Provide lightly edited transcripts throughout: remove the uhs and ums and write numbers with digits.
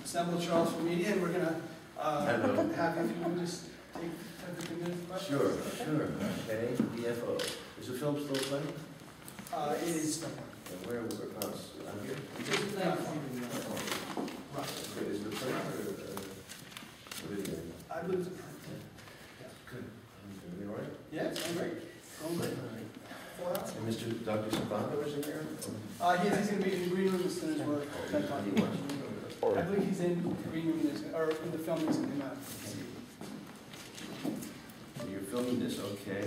assembled Charlottesville Media, and we're going to have if you would just take 10-15 minutes of questions. Sure. Okay, BFO. Is the film still playing? It is still And where was it? I'm here. Right. Okay, is the print or video? I believe it's a print. Good. Everything all right? Yeah, it's going great. Going great. 4 hours. And Mr. Dr. Sabato is in there? He's going to be in the green room as soon as we're done. I believe he's in the green room, or in the film he's in You're filming this, okay.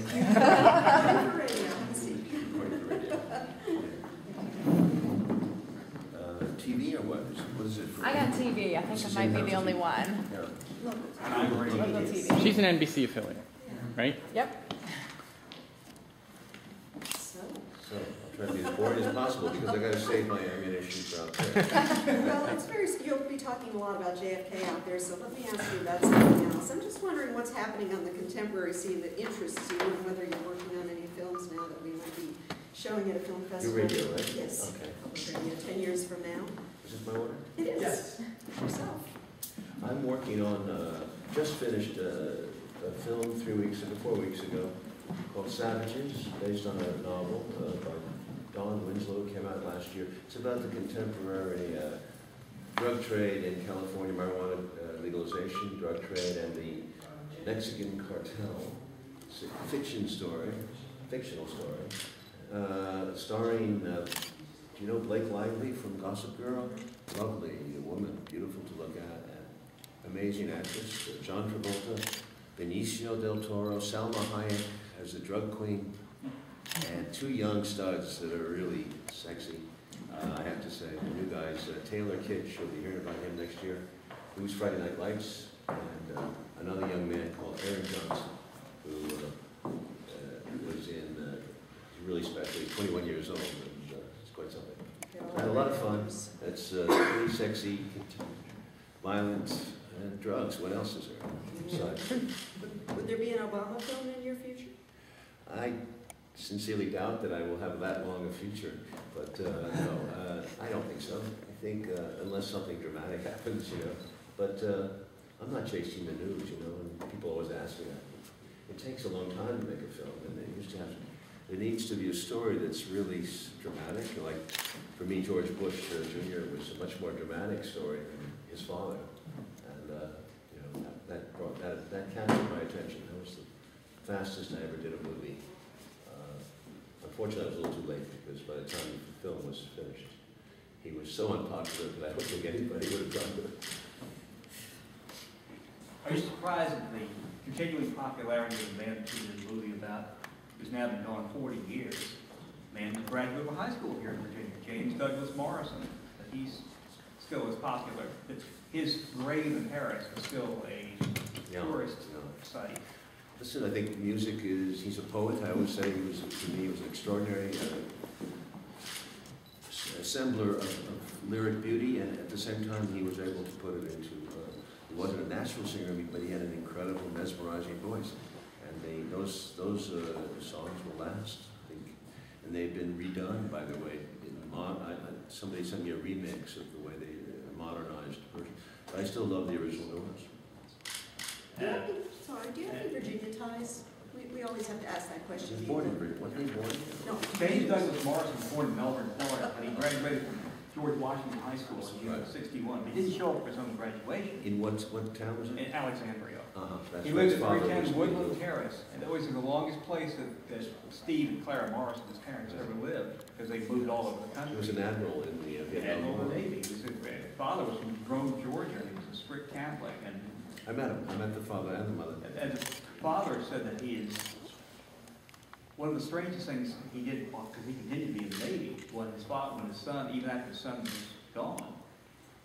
TV or what? What is it for? I got TV. I think I might be the only one. Yeah. TV. She's an NBC affiliate, right? Yep. So I'll try to be as boring as possible because I got to save my ammunition for out there. Well, it's you'll be talking a lot about JFK out there, so let me ask you about something else. I'm just wondering what's happening on the contemporary scene that interests you, and whether you're working on any films now that we might be showing at a film festival. Your radio, right? Yes. Okay. Radio, 10 years from now. Is this my order? It is. Yes. Yourself. I'm working on, just finished a film 4 weeks ago called Savages, based on a novel by Don Winslow, came out last year. It's about the contemporary drug trade in California, marijuana legalization, drug trade, and the Mexican cartel. It's a fictional story, starring, do you know Blake Lively from Gossip Girl? Lovely woman, beautiful to look at, and amazing actress. John Travolta, Benicio del Toro, Salma Hayek as the drug queen, and 2 young studs that are really sexy. I have to say, the new guys, Taylor Kitsch, you'll be hearing about him next year, who's Friday Night Lights, and another young man called Aaron Johnson, who was in, he's really special, he's 21 years old, and it's quite something. Had a lot of fun. It's really sexy, violent, and drugs. What else is there? Would there be an Obama film in your future? I sincerely doubt that I will have that long a future, but no, I don't think so. I think unless something dramatic happens, But I'm not chasing the news, and people always ask me that. It takes a long time to make a film, and there needs to be a story that's really dramatic. Like for me, George Bush Jr. was a much more dramatic story than his father, and that captured my attention. That was the fastest I ever did a movie. Unfortunately, I was a little too late because by the time the film was finished, he was so unpopular that I don't think anybody would have done it. Are you surprised at the continuing popularity of the man that you did a movie about, who's now been gone 40 years? Man who graduated from high school here in Virginia, James Douglas Morrison. That he's still as popular. His grave in Paris is still a tourist site. Listen, I think music is, he's a poet. I always say he was, to me, he was an extraordinary assembler of lyric beauty, and at the same time he was able to put it into, he wasn't a natural singer, but he had an incredible, mesmerizing voice. And those songs will last, I think. And they've been redone, by the way. Somebody sent me a remix of the way they modernized version. But I still love the original ones. Do you have any Virginia ties? We always have to ask that question. He was born in Virginia. Wasn't he born? No. James Douglas Morrison was born in Melbourne, Florida, but he graduated from George Washington High School in 61. He didn't show up for his own graduation. In what town was it? In Alexandria. That's He where lived his at father 310 was. Woodland Terrace, and it was the longest place that Steve and Clara Morrison, his parents, ever lived, because they moved all over the country. He was an admiral in the Vietnam Admiral of War. the Navy. His father was from Rome, Georgia, and he was a strict Catholic. And I met him. I met the father and the mother. And his father said that he is, one of the strangest things he did, because he continued to be in the Navy, when his son, even after his son was gone,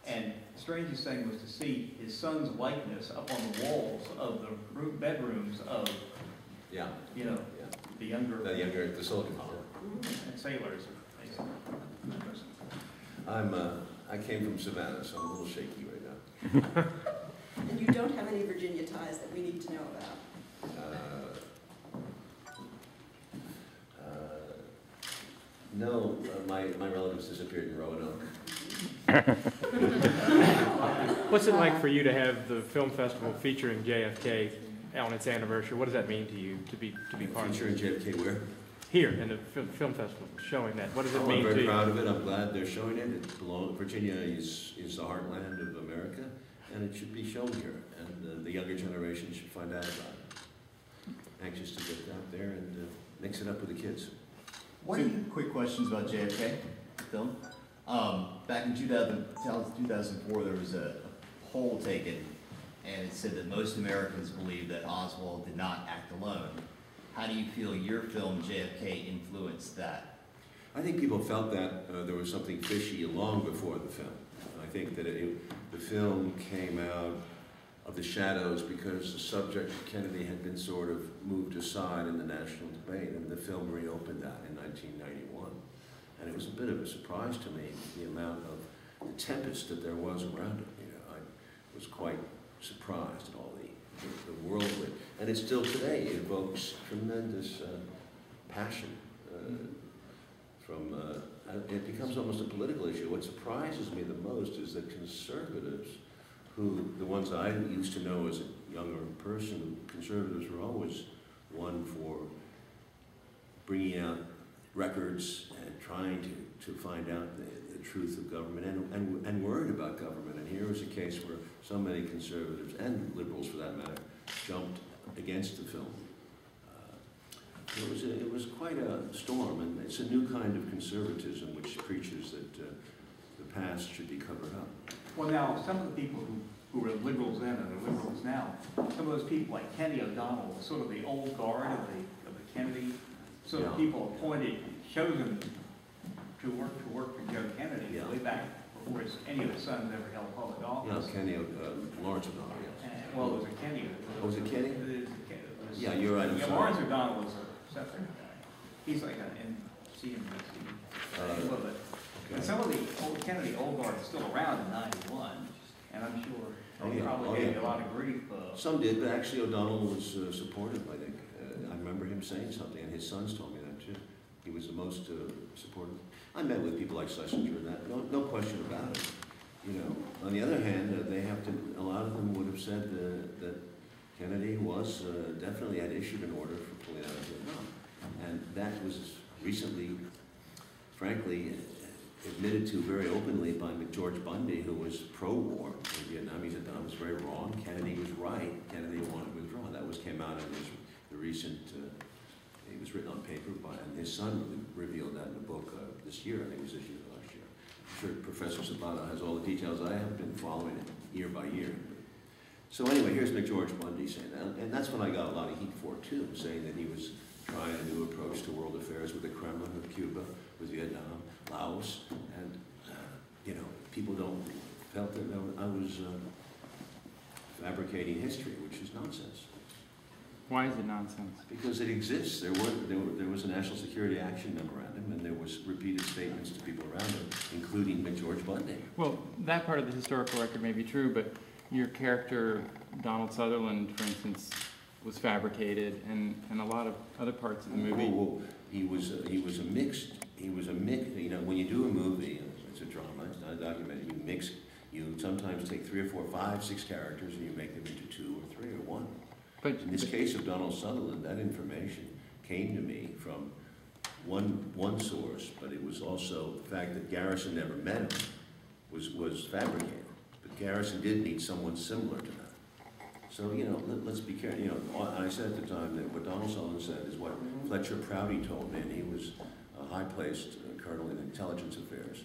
and the strangest thing was to see his son's likeness up on the walls of the bedrooms of, the younger, the soldiers. and sailors. I came from Savannah, so I'm a little shaky right now. And you don't have any Virginia ties that we need to know about? No, my relatives disappeared in Roanoke. What's it like for you to have the film festival featuring JFK on its anniversary? What does that mean to you to be part of it? Featuring JFK where? Here in the film festival, showing that. What does it I'm mean to very you? proud of it. I'm glad they're showing it. Virginia is the heartland of America, and it should be shown here. And the younger generation should find out about it. Anxious to get out there and mix it up with the kids. Two quick questions about JFK film. Back in 2004, there was a poll taken, and it said that most Americans believe that Oswald did not act alone. How do you feel your film, JFK, influenced that? I think people felt that there was something fishy long before the film. I think that the film came out of the shadows because the subject of Kennedy had been sort of moved aside in the national debate, and the film reopened that in 1991. And it was a bit of a surprise to me, the amount of the tempest that there was around it. You know, I was quite surprised at all the whirlwind. And it still today evokes tremendous passion it becomes almost a political issue. What surprises me the most is that conservatives, the ones I used to know as a younger person, conservatives were always one for bringing out records and trying to find out the truth of government and worried about government. And here was a case where so many conservatives, and liberals for that matter, jumped against the film. It was quite a storm, and it's a new kind of conservatism which preaches that the past should be covered up. Well, now, some of the people who were liberals then and are liberals now, some of those people like Kenny O'Donnell, sort of the old guard of the Kennedy, sort of people appointed, chosen to work for Joe Kennedy way back before any of his sons ever held public office. Yeah, Lawrence O'Donnell, yes. Well, it was a Kenny. Was it Kenny? Yeah, you're right. Yeah, Lawrence O'Donnell was a separate guy. He's like an CNBC. And some of the old Kennedy old guard is still around in '91, and I'm sure they probably gave you a lot of grief. Some did, but actually O'Donnell was supportive, I think. I remember him saying something, and his sons told me that too. He was the most supportive. I met with people like Schlesinger, no question about it. You know, on the other hand, a lot of them would have said that Kennedy was definitely had issued an order for pulling out of Vietnam. And that was recently, frankly, admitted to very openly by George Bundy, who was pro-war in Vietnam. He said that was very wrong. Kennedy was right. Kennedy wanted to withdraw. That came out in the recent, it was written on paper and his son revealed that in a book this year. I think it was this year or last year. I'm sure Professor Sabato has all the details. I have been following it year by year. So anyway, here's George Bundy saying that, and that's what I got a lot of heat for too, saying that he was trying a new approach to world affairs with the Kremlin, with Cuba, with Vietnam, Laos, and you know, people felt that I was fabricating history, which is nonsense. Why is it nonsense? Because it exists. There was a National Security Action Memorandum, and there was repeated statements to people around him, including George Bundy. Well, that part of the historical record may be true, but your character, Donald Sutherland, for instance, was fabricated, and a lot of other parts of the movie. Well, he was a mixed. You know, when you do a movie, it's a drama. It's not a documentary. You sometimes take 3 or 4, 5, 6 characters, and you make them into 2 or 3 or 1. But in this case of Donald Sutherland, that information came to me from one source, but it was also the fact that Garrison never met him was fabricated. But Garrison did meet someone similar to that. So, you know, let's be careful. You know, I said at the time that what Donald Sutherland said is what Fletcher Prouty told me, and he was a high-placed colonel in intelligence affairs,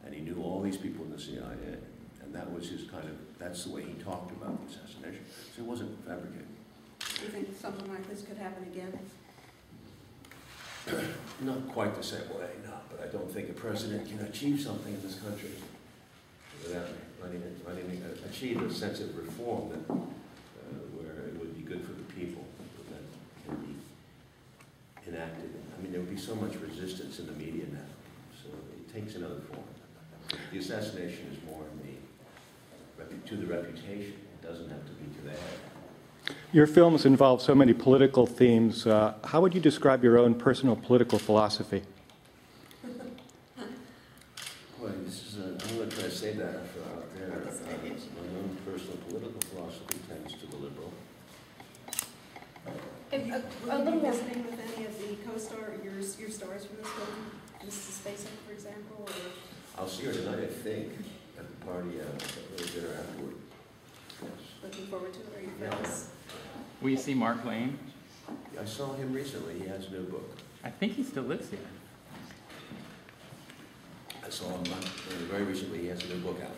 and he knew all these people in the CIA, and that was his that's the way he talked about the assassination. So it wasn't fabricated. Do you think something like this could happen again? Not quite the same way, no, but I don't think a president can achieve something in this country without achieve a sense of reform that where it would be good for the people, that can be enacted. I mean, there would be so much resistance in the media now, so it takes another form. The assassination is more to the reputation. It doesn't have to be to the head. Your films involve so many political themes. How would you describe your own personal political philosophy? Boy, this is I'm going to try to say that out there. political philosophy tends to the liberal. Will A you little be more. visiting with any of the your stars from this film? Mrs. Spacek, for example, or? I'll see her tonight, I think, at the party, at the dinner afterward. Yes. Looking forward to it, are you Yeah. friends? Will you see Mark Lane? I saw him recently, he has a new book. I think he still lives here. I saw him very recently, he has a new book out.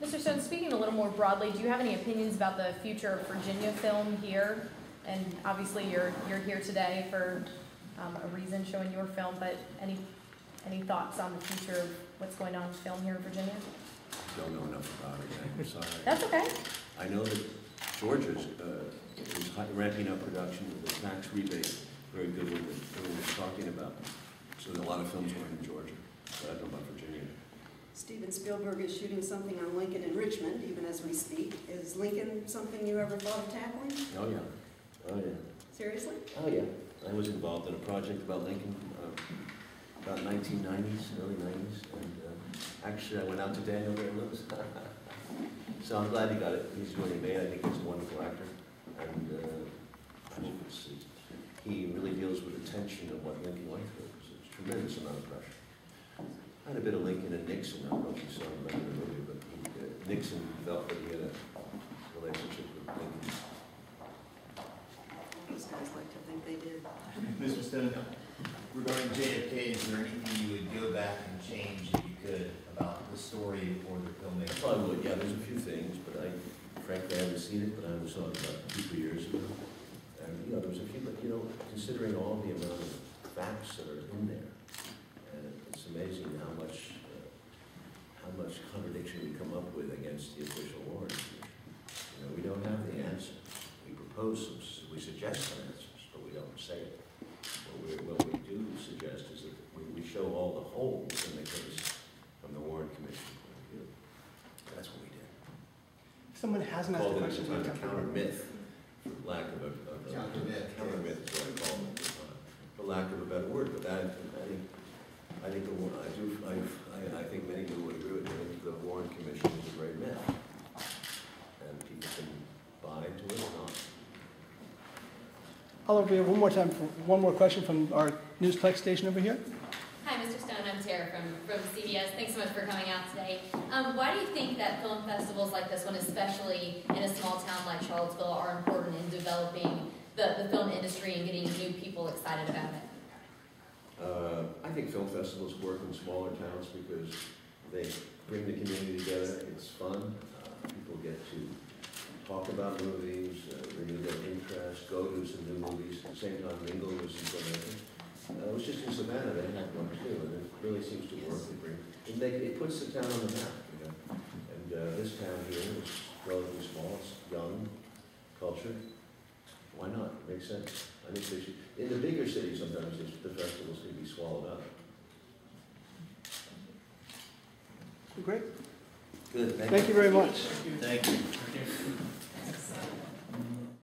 Mr. Stone, speaking a little more broadly, do you have any opinions about the future of Virginia film here? And obviously, you're here today for a reason, showing your film. But any thoughts on the future of what's going on with film here in Virginia? Don't know enough about it, I'm sorry. That's okay. I know that Georgia's is ramping up production with the tax rebate, very good one that everyone was talking about. So a lot of films going to Georgia, but I don't know about Virginia. Steven Spielberg is shooting something on Lincoln in Richmond, even as we speak. Is Lincoln something you ever thought of tackling? Oh, yeah. Oh, yeah. Seriously? Oh, yeah. I was involved in a project about Lincoln, about 1990s, early 90s, and actually I went out to Daniel Day-Lewis. So I'm glad he got it. He's really made. I think he's a wonderful actor, and I hope he really deals with the tension of what Lincoln went through. It's a tremendous amount of pressure. I had a bit of Lincoln and Nixon. I don't know if you saw him in the movie, but Nixon felt that he had a relationship with Lincoln. Those guys like to think they did. Mr. Stone, regarding JFK, is there anything you would go back and change if you could about the story or the filmmaking? I would, yeah, there's a few things, but frankly, I haven't seen it, but I was on about 2 years ago. And, there was a few, but, considering all the amount of facts that are in there, it's amazing how much contradiction we come up with against the official warrant. We don't have the answers. We propose we suggest some answers, but we don't say it. What we do suggest is that we show all the holes in the case from the Warren Commission point of view. That's what we did. If someone hasn't asked a Called it question, at the time we a counter myth, for lack of a Counter myth. counter myth is what I call it, for lack of a better word. But that I think many people would agree with me that the Warren Commission is a great myth, and people can buy into it or not. Oliver, we have one more question from our Newsplex station over here. Hi, Mr. Stone. I'm Tara from CBS. Thanks so much for coming out today. Why do you think that film festivals like this one, especially in a small town like Charlottesville, are important in developing the film industry and getting new people excited about it? I think film festivals work in smaller towns because they bring the community together. It's fun. People get to talk about movies, renew their interest, go to some new movies. At the same time, mingle with some filmmakers. It was just in Savannah, they had one too, and it really seems to work. It puts the town on the map, And this town here is relatively small, it's young, cultured. Why not? It makes sense. I think they should. In the bigger cities, sometimes the festivals can be swallowed up. Great. Good. Thank you very much. Thank you.